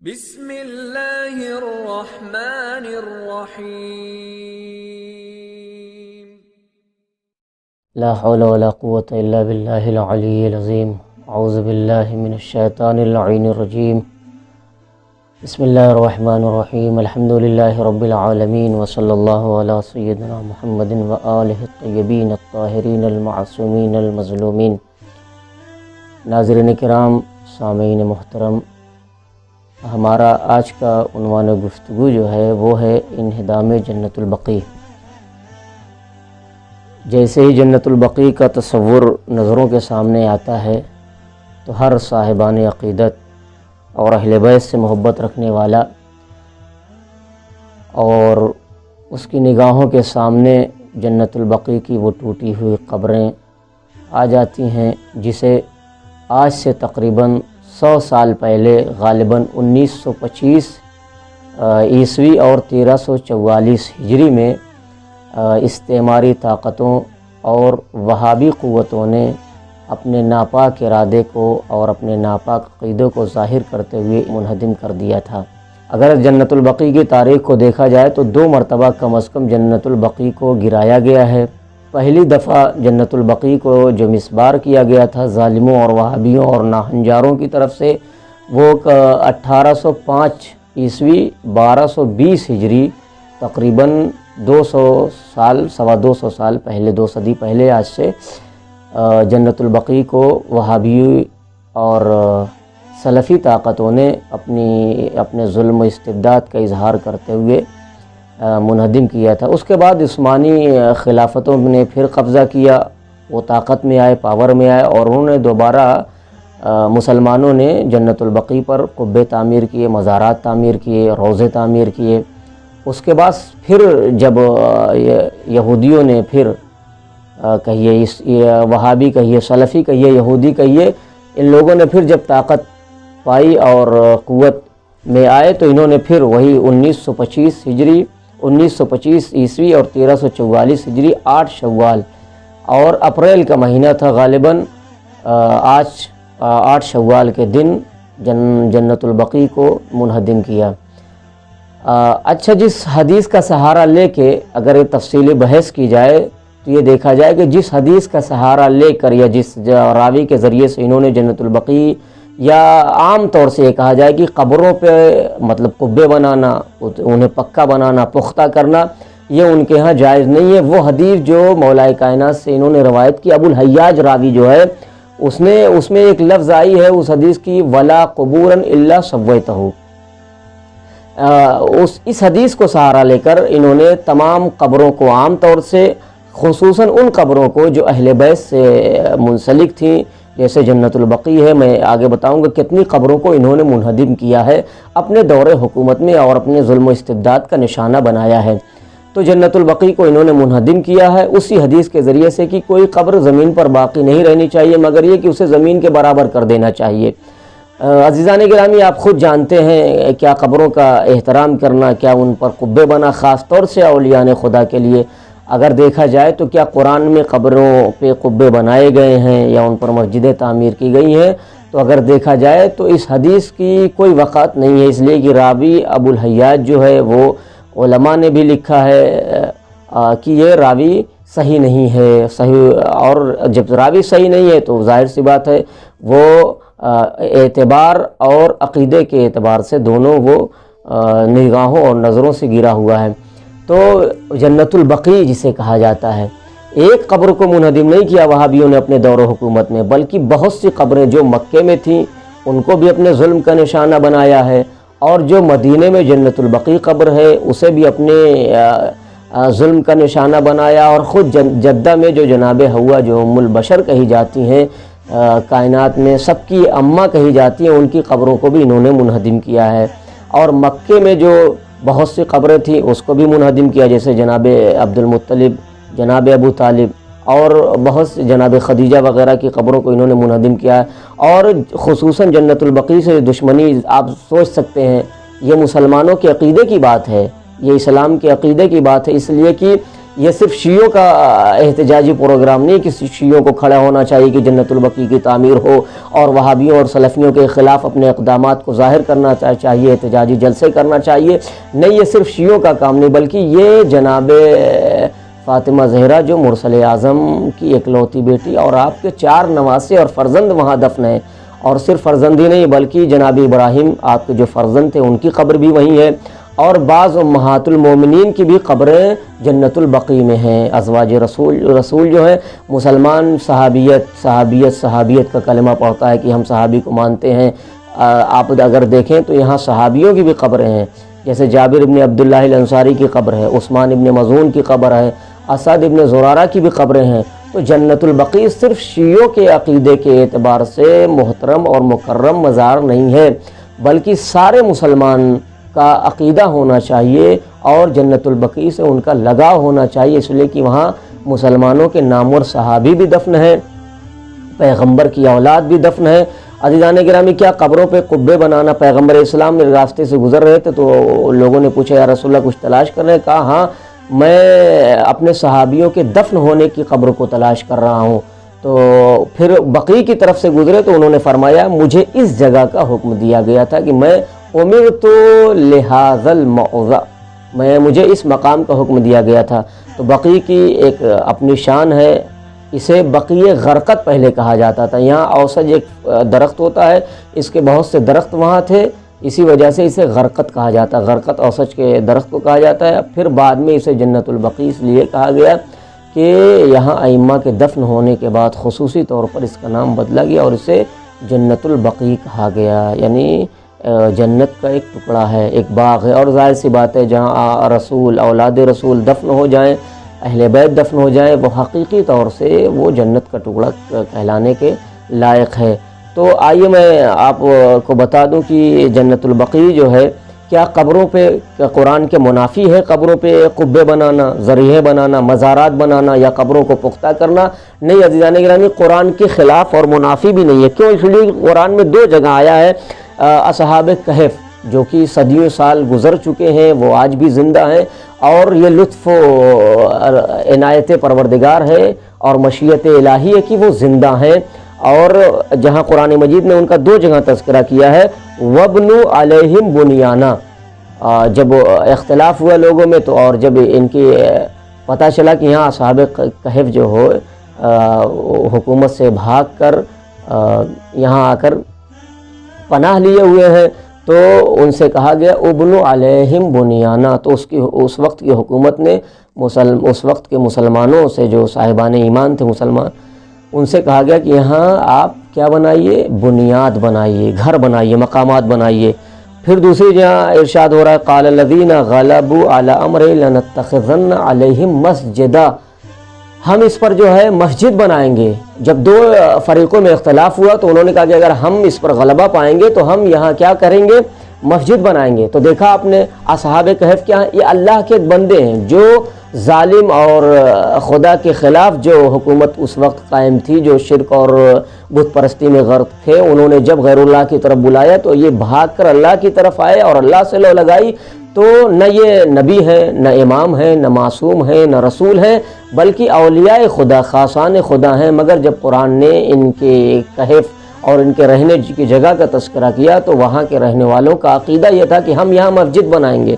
بسم اللہ الرحمن الرحیم۔ لا حول ولا قوة الا باللہ العلی العظیم۔ اعوذ باللہ من الشیطان اللعین الرجیم۔ بسم اللہ الرحمن الرحیم۔ الحمد للہ رب العالمین وصلی اللہ علی سیدنا محمد وآلہ الطیبین الطاہرین المعصومین المظلومین۔ ناظرین کرام، سامعین محترم، ہمارا آج کا عنوان گفتگو جو ہے وہ ہے انہدام جنت البقیع۔ جیسے ہی جنت البقیع کا تصور نظروں کے سامنے آتا ہے تو ہر صاحبان عقیدت اور اہل بیت سے محبت رکھنے والا اور اس کی نگاہوں کے سامنے جنت البقیع کی وہ ٹوٹی ہوئی قبریں آ جاتی ہیں، جسے آج سے تقریباً 100 سال پہلے غالباً 1925 عیسوی اور 1344 ہجری میں استعماری طاقتوں اور وہابی قوتوں نے اپنے ناپاک ارادے کو اور اپنے ناپاک عقیدوں کو ظاہر کرتے ہوئے منہدم کر دیا تھا۔ اگر جنت البقیع کی تاریخ کو دیکھا جائے تو 2 مرتبہ کم از کم جنت البقیع کو گرایا گیا ہے۔ پہلی دفعہ جنت البقیع کو جو مسمار کیا گیا تھا ظالموں اور وہابیوں اور ناہنجاروں کی طرف سے، وہ 1805 عیسوی 1220 ہجری، تقریباً 200 سال، سوا 200 سال پہلے، 2 صدی پہلے آج سے جنت البقیع کو وہابی اور سلفی طاقتوں نے اپنے ظلم و استبداد کا اظہار کرتے ہوئے منہدم کیا تھا۔ اس کے بعد عثمانی خلافتوں نے پھر قبضہ کیا، وہ طاقت میں آئے، پاور میں آئے، اور انہوں نے دوبارہ مسلمانوں نے جنت البقیع پر قبے تعمیر کیے، مزارات تعمیر کیے، روضے تعمیر کیے۔ اس کے بعد پھر جب یہودیوں نے پھر کہیے وہابی کہیے، سلفی کہیے، یہودی کہیے، ان لوگوں نے پھر جب طاقت پائی اور قوت میں آئے تو انہوں نے پھر وہی 1925 ہجری، 1925 عیسوی اور 1344 ہجری 8 شوال اور اپریل کا مہینہ تھا غالباً، آج 8 شوال کے دن جنت البقیع کو منہدم کیا۔ اچھا، جس حدیث کا سہارا لے کے اگر یہ تفصیلی بحث کی جائے تو یہ دیکھا جائے کہ جس حدیث کا سہارا لے کر یا جس راوی کے ذریعے سے انہوں نے جنت البقیع، یا عام طور سے یہ کہا جائے کہ قبروں پہ مطلب قبے بنانا، انہیں پکا بنانا، پختہ کرنا، یہ ان کے ہاں جائز نہیں ہے۔ وہ حدیث جو مولا کائنات سے انہوں نے روایت کی، ابو الحیاج راوی جو ہے، اس میں ایک لفظ آئی ہے اس حدیث کی، ولا قبورا الا سویتہ۔ اس حدیث کو سہارا لے کر انہوں نے تمام قبروں کو، عام طور سے خصوصاً ان قبروں کو جو اہل بیت سے منسلک تھیں، جیسے جنت البقیع ہے، میں آگے بتاؤں گا کتنی قبروں کو انہوں نے منہدم کیا ہے، اپنے دور حکومت میں اور اپنے ظلم و استبداد کا نشانہ بنایا ہے۔ تو جنت البقیع کو انہوں نے منہدم کیا ہے اسی حدیث کے ذریعے سے کہ کوئی قبر زمین پر باقی نہیں رہنی چاہیے، مگر یہ کہ اسے زمین کے برابر کر دینا چاہیے۔ عزیزان گرامی، آپ خود جانتے ہیں کیا قبروں کا احترام کرنا، کیا ان پر قبے بنا، خاص طور سے اولیاء خدا کے لیے اگر دیکھا جائے تو کیا قرآن میں قبروں پہ قبے بنائے گئے ہیں یا ان پر مسجدیں تعمیر کی گئی ہیں؟ تو اگر دیکھا جائے تو اس حدیث کی کوئی وقعت نہیں ہے، اس لیے کہ راوی ابو الحیاج جو ہے وہ علماء نے بھی لکھا ہے کہ یہ راوی صحیح نہیں ہے، اور جب راوی صحیح نہیں ہے تو ظاہر سی بات ہے وہ اعتبار اور عقیدے کے اعتبار سے دونوں وہ نگاہوں اور نظروں سے گرا ہوا ہے۔ تو جنت البقیع جسے کہا جاتا ہے، ایک قبر کو منہدم نہیں کیا وہابیوں نے اپنے دور حکومت میں، بلکہ بہت سی قبریں جو مکے میں تھیں ان کو بھی اپنے ظلم کا نشانہ بنایا ہے، اور جو مدینے میں جنت البقیع قبر ہے اسے بھی اپنے ظلم کا نشانہ بنایا، اور خود جدہ میں جو جناب حوا جو ام البشر کہی جاتی ہیں، کائنات میں سب کی اماں کہی جاتی ہیں، ان کی قبروں کو بھی انہوں نے منہدم کیا ہے۔ اور مکے میں جو بہت سی قبریں تھیں اس کو بھی منہدم کیا، جیسے جناب عبد المطلب، جناب ابو طالب اور بہت سے جناب خدیجہ وغیرہ کی قبروں کو انہوں نے منہدم کیا ہے۔ اور خصوصاً جنت البقیع سے دشمنی آپ سوچ سکتے ہیں، یہ مسلمانوں کے عقیدے کی بات ہے، یہ اسلام کے عقیدے کی بات ہے، اس لیے کہ یہ صرف شیعوں کا احتجاجی پروگرام نہیں کہ شیعوں کو کھڑا ہونا چاہیے کہ جنت البقیع کی تعمیر ہو اور وہابیوں اور سلفیوں کے خلاف اپنے اقدامات کو ظاہر کرنا چاہیے، احتجاجی جلسے کرنا چاہیے، نہیں یہ صرف شیعوں کا کام نہیں، بلکہ یہ جناب فاطمہ زہرا جو مرسل اعظم کی اکلوتی بیٹی اور آپ کے 4 نواسے اور فرزند وہاں دفن ہیں، اور صرف فرزند ہی نہیں بلکہ جناب ابراہیم آپ کے جو فرزند تھے ان کی قبر بھی وہیں ہے، اور بعض امہات المومنین کی بھی قبریں جنت البقیع میں ہیں۔ ازواج رسول جو ہے مسلمان صحابیت کا کلمہ پڑھتا ہے کہ ہم صحابی کو مانتے ہیں، آپ اگر دیکھیں تو یہاں صحابیوں کی بھی قبریں ہیں، جیسے جابر ابن عبداللہ الانصاری کی قبر ہے، عثمان ابن مظعون کی قبر ہے، اسد ابن زرارہ کی بھی قبریں ہیں۔ تو جنت البقیع صرف شیعوں کے عقیدے کے اعتبار سے محترم اور مکرم مزار نہیں ہے، بلکہ سارے مسلمان کا عقیدہ ہونا چاہیے اور جنت البقیع سے ان کا لگاؤ ہونا چاہیے، اس لیے کہ وہاں مسلمانوں کے نامور صحابی بھی دفن ہیں، پیغمبر کی اولاد بھی دفن ہے۔ عزیزان گرامی، کیا قبروں پہ قبے بنانا؟ پیغمبر اسلام نے راستے سے گزر رہے تھے تو لوگوں نے پوچھا یا رسول اللہ کچھ تلاش کر رہے ہیں؟ کہا ہاں میں اپنے صحابیوں کے دفن ہونے کی قبر کو تلاش کر رہا ہوں۔ تو پھر بقیع کی طرف سے گزرے تو انہوں نے فرمایا مجھے اس جگہ کا حکم دیا گیا تھا کہ میں امرت لہذا الموضع، مجھے اس مقام کا حکم دیا گیا تھا۔ تو بقیع کی ایک اپنی شان ہے، اسے بقیع غرقت پہلے کہا جاتا تھا۔ یہاں اوسج ایک درخت ہوتا ہے، اس کے بہت سے درخت وہاں تھے، اسی وجہ سے اسے غرقت کہا جاتا ہے، غرقت اوسج کے درخت کو کہا جاتا ہے۔ پھر بعد میں اسے جنت البقیع اس لیے کہا گیا کہ یہاں ائمہ کے دفن ہونے کے بعد خصوصی طور پر اس کا نام بدلا گیا اور اسے جنت البقیع کہا گیا، یعنی جنت کا ایک ٹکڑا ہے، ایک باغ ہے۔ اور ظاہر سی بات ہے جہاں رسول، اولاد رسول دفن ہو جائیں، اہل بیت دفن ہو جائیں، وہ حقیقی طور سے وہ جنت کا ٹکڑا کہلانے کے لائق ہے۔ تو آئیے میں آپ کو بتا دوں کہ جنت البقیع جو ہے کیا قبروں پہ قرآن کے منافی ہے؟ قبروں پہ قبے بنانا، ذریعے بنانا، مزارات بنانا یا قبروں کو پختہ کرنا؟ نہیں عزیزان گرامی، قرآن کے خلاف اور منافی بھی نہیں ہے۔ کیوں؟ اس لیے قرآن میں 2 جگہ آیا ہے اصحاب کہف جو کہ صدیوں سال گزر چکے ہیں، وہ آج بھی زندہ ہیں، اور یہ لطف و عنایت پروردگار ہے اور مشیت الہی ہے کہ وہ زندہ ہیں۔ اور جہاں قرآن مجید نے ان کا 2 جگہ تذکرہ کیا ہے، وَبْنُوا عَلَيْهِمْ بُنْيَانًا، جب اختلاف ہوا لوگوں میں تو اور جب ان کی پتہ چلا کہ یہاں اصحاب کہف جو ہو حکومت سے بھاگ کر یہاں آ کر پناہ لیے ہوئے ہیں، تو ان سے کہا گیا ابنوا علیہم بنیانا۔ تو اس وقت کی حکومت نے اس وقت کے مسلمانوں سے، جو صاحبان ایمان تھے مسلمان، ان سے کہا گیا کہ یہاں آپ کیا بنائیے؟ بنیاد بنائیے، گھر بنائیے، مقامات بنائیے۔ پھر دوسری جہاں ارشاد ہو رہا ہے قال الذین غلبوا علی امر لنتخذن علیہم مسجدا، ہم اس پر جو ہے مسجد بنائیں گے۔ جب 2 فریقوں میں اختلاف ہوا تو انہوں نے کہا کہ اگر ہم اس پر غلبہ پائیں گے تو ہم یہاں کیا کریں گے؟ مسجد بنائیں گے۔ تو دیکھا آپ نے اصحاب کہف کیا ہیں؟ یہ اللہ کے بندے ہیں جو ظالم اور خدا کے خلاف جو حکومت اس وقت قائم تھی، جو شرک اور بت پرستی میں غرق تھے، انہوں نے جب غیر اللہ کی طرف بلایا تو یہ بھاگ کر اللہ کی طرف آئے اور اللہ سے لو لگائی۔ تو نہ یہ نبی ہیں، نہ امام ہیں، نہ معصوم ہیں، نہ رسول ہیں، بلکہ اولیاء خدا، خاصان خدا ہیں۔ مگر جب قرآن نے ان کے کہف اور ان کے رہنے کی جگہ کا تذکرہ کیا تو وہاں کے رہنے والوں کا عقیدہ یہ تھا کہ ہم یہاں مسجد بنائیں گے،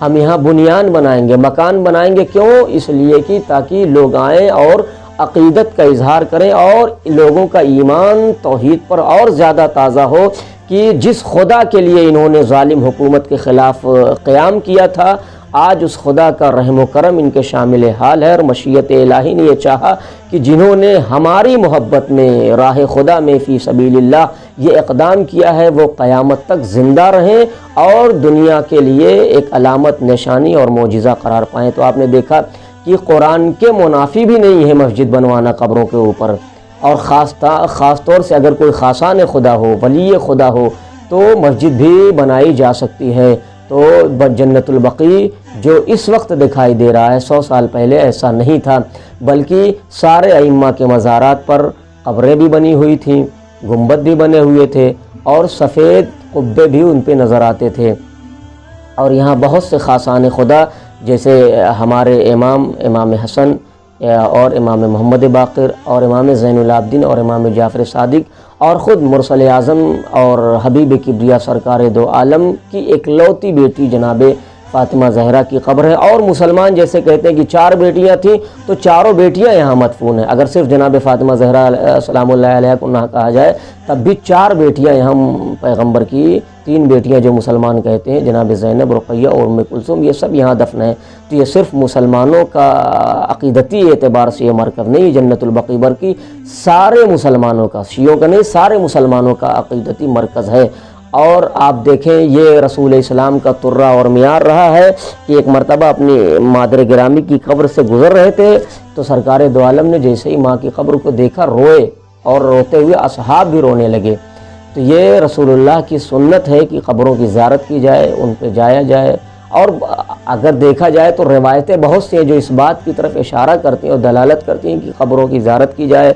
ہم یہاں بنیان بنائیں گے، مکان بنائیں گے۔ کیوں؟ اس لیے کہ تاکہ لوگ آئیں اور عقیدت کا اظہار کریں اور لوگوں کا ایمان توحید پر اور زیادہ تازہ ہو کہ جس خدا کے لیے انہوں نے ظالم حکومت کے خلاف قیام کیا تھا، آج اس خدا کا رحم و کرم ان کے شامل حال ہے۔ اور مشیت الہی نے یہ چاہا کہ جنہوں نے ہماری محبت میں، راہ خدا میں، فی سبیل اللہ یہ اقدام کیا ہے، وہ قیامت تک زندہ رہیں اور دنیا کے لیے ایک علامت، نشانی اور معجزہ قرار پائیں۔ تو آپ نے دیکھا کہ قرآن کے منافی بھی نہیں ہے مسجد بنوانا قبروں کے اوپر، اور خاص طور سے اگر کوئی خاصان خدا ہو، ولی خدا ہو، تو مسجد بھی بنائی جا سکتی ہے۔ تو جنت البقیع جو اس وقت دکھائی دے رہا ہے، 100 سال پہلے ایسا نہیں تھا، بلکہ سارے ائمہ کے مزارات پر قبریں بھی بنی ہوئی تھیں، گنبد بھی بنے ہوئے تھے اور سفید قبے بھی ان پہ نظر آتے تھے۔ اور یہاں بہت سے خاصان خدا جیسے ہمارے امام حسن اور امام محمد باقر اور امام زین العابدین اور امام جعفر صادق اور خود مرسل اعظم اور حبیب کبریا سرکار دو عالم کی اکلوتی بیٹی جناب فاطمہ زہرا کی قبر ہے۔ اور مسلمان جیسے کہتے ہیں کہ 4 بیٹیاں تھیں تو چاروں بیٹیاں یہاں مدفون ہیں، اگر صرف جناب فاطمہ زہرا سلام اللہ علیہ کو نہ کہا جائے تب بھی 4 بیٹیاں یہاں پیغمبر کی، 3 بیٹیاں جو مسلمان کہتے ہیں جناب زینب، رقیہ اور ام کلثوم، یہ سب یہاں دفن ہیں۔ تو یہ صرف مسلمانوں کا عقیدتی اعتبار سے یہ مرکز نہیں، جنت البقیع برقی سارے مسلمانوں کا، شیعوں کا نہیں، سارے مسلمانوں کا عقیدتی مرکز ہے۔ اور آپ دیکھیں یہ رسول اسلام کا طرہ اور معیار رہا ہے کہ ایک مرتبہ اپنی مادر گرامی کی قبر سے گزر رہے تھے تو سرکار دو عالم نے جیسے ہی ماں کی قبر کو دیکھا روئے، اور روتے ہوئے اصحاب بھی رونے لگے۔ تو یہ رسول اللہ کی سنت ہے کہ قبروں کی زیارت کی جائے، ان پہ جایا جائے۔ اور اگر دیکھا جائے تو روایتیں بہت سی ہیں جو اس بات کی طرف اشارہ کرتی ہیں اور دلالت کرتی ہیں کہ قبروں کی زیارت کی جائے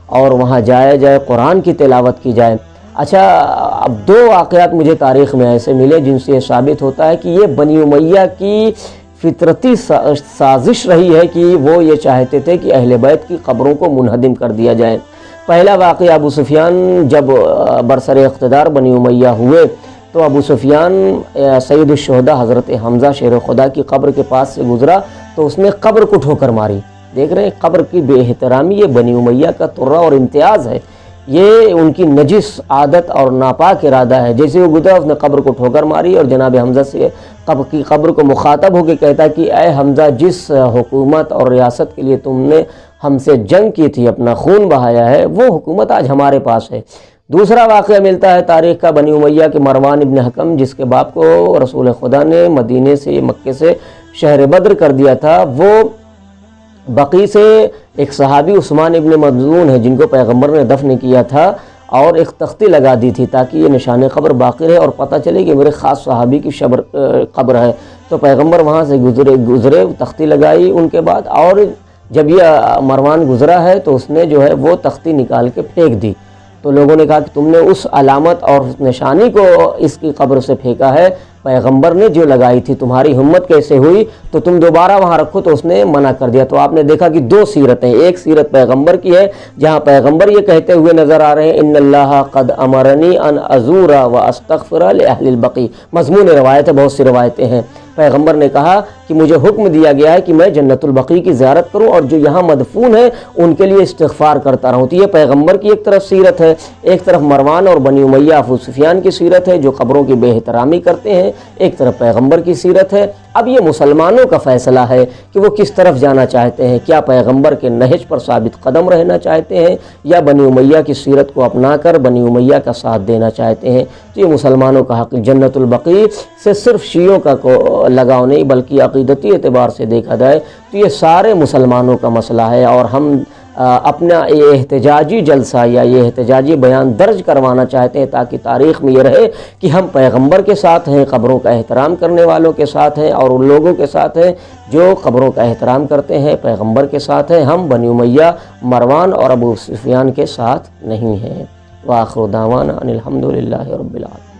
اور وہاں جایا جائے، قرآن کی تلاوت کی جائے۔ اچھا، اب 2 واقعات مجھے تاریخ میں ایسے ملے جن سے یہ ثابت ہوتا ہے کہ یہ بنی امیہ کی فطرتی سازش رہی ہے کہ وہ یہ چاہتے تھے کہ اہل بیت کی قبروں کو منہدم کر دیا جائے۔ پہلا واقعہ ابو سفیان جب برسر اقتدار بنی امیہ ہوئے تو ابو سفیان سید الشہداء حضرت حمزہ شیر خدا کی قبر کے پاس سے گزرا تو اس نے قبر کو ٹھوکر ماری۔ دیکھ رہے ہیں قبر کی بے احترامی، یہ بنی امیہ کا طرہ اور امتیاز ہے، یہ ان کی نجس عادت اور ناپاک ارادہ ہے۔ جیسے وہ گزرا اس نے قبر کو ٹھوکر ماری اور جناب حمزہ سے قبر کو مخاطب ہو کے کہتا ہے کہ اے حمزہ، جس حکومت اور ریاست کے لیے تم نے ہم سے جنگ کی تھی، اپنا خون بہایا ہے، وہ حکومت آج ہمارے پاس ہے۔ دوسرا واقعہ ملتا ہے تاریخ کا بنی امیہ کے مروان ابن حکم، جس کے باپ کو رسول خدا نے مدینے سے مکے سے شہر بدر کر دیا تھا۔ وہ بقیع سے ایک صحابی عثمان ابن مظعون ہے جن کو پیغمبر نے دفن کیا تھا، اور ایک تختی لگا دی تھی تاکہ یہ نشان قبر باقی رہے اور پتہ چلے کہ میرے خاص صحابی کی قبر ہے۔ تو پیغمبر وہاں سے گزرے تختی لگائی ان کے بعد، اور جب یہ مروان گزرا ہے تو اس نے جو ہے وہ تختی نکال کے پھینک دی۔ تو لوگوں نے کہا کہ تم نے اس علامت اور اس نشانی کو اس کی قبر سے پھینکا ہے، پیغمبر نے جو لگائی تھی، تمہاری ہمت کیسے ہوئی، تو تم دوبارہ وہاں رکھو۔ تو اس نے منع کر دیا۔ تو آپ نے دیکھا کہ 2 سیرتیں، ایک سیرت پیغمبر کی ہے جہاں پیغمبر یہ کہتے ہوئے نظر آ رہے ہیں ان اللہ قد امرنی ان ازور و استغفر لاہل البقیع، مضمون روایت ہے، بہت سی روایتیں ہیں۔ پیغمبر نے کہا کہ مجھے حکم دیا گیا ہے کہ میں جنت البقیع کی زیارت کروں اور جو یہاں مدفون ہیں ان کے لیے استغفار کرتا رہوں۔ تو یہ پیغمبر کی ایک طرف سیرت ہے، ایک طرف مروان اور بنی امیہ ابو سفیان کی سیرت ہے جو قبروں کی بے احترامی کرتے ہیں، ایک طرف پیغمبر کی سیرت ہے۔ اب یہ مسلمانوں کا فیصلہ ہے کہ وہ کس طرف جانا چاہتے ہیں، کیا پیغمبر کے نہج پر ثابت قدم رہنا چاہتے ہیں یا بنی امیہ کی سیرت کو اپنا کر بنی امیہ کا ساتھ دینا چاہتے ہیں۔ تو یہ مسلمانوں کا حق، جنت البقیع سے صرف شیعوں کا لگاؤ نہیں بلکہ عقیدتی اعتبار سے دیکھا جائے تو یہ سارے مسلمانوں کا مسئلہ ہے، اور ہم اپنا یہ احتجاجی جلسہ یا یہ احتجاجی بیان درج کروانا چاہتے ہیں تاکہ تاریخ میں یہ رہے کہ ہم پیغمبر کے ساتھ ہیں، قبروں کا احترام کرنے والوں کے ساتھ ہیں، اور ان لوگوں کے ساتھ ہیں جو قبروں کا احترام کرتے ہیں، پیغمبر کے ساتھ ہیں۔ ہم بنی امیہ، مروان اور ابو سفیان کے ساتھ نہیں ہیں۔ وآخر دعوانا ان الحمد للہ رب العالمین۔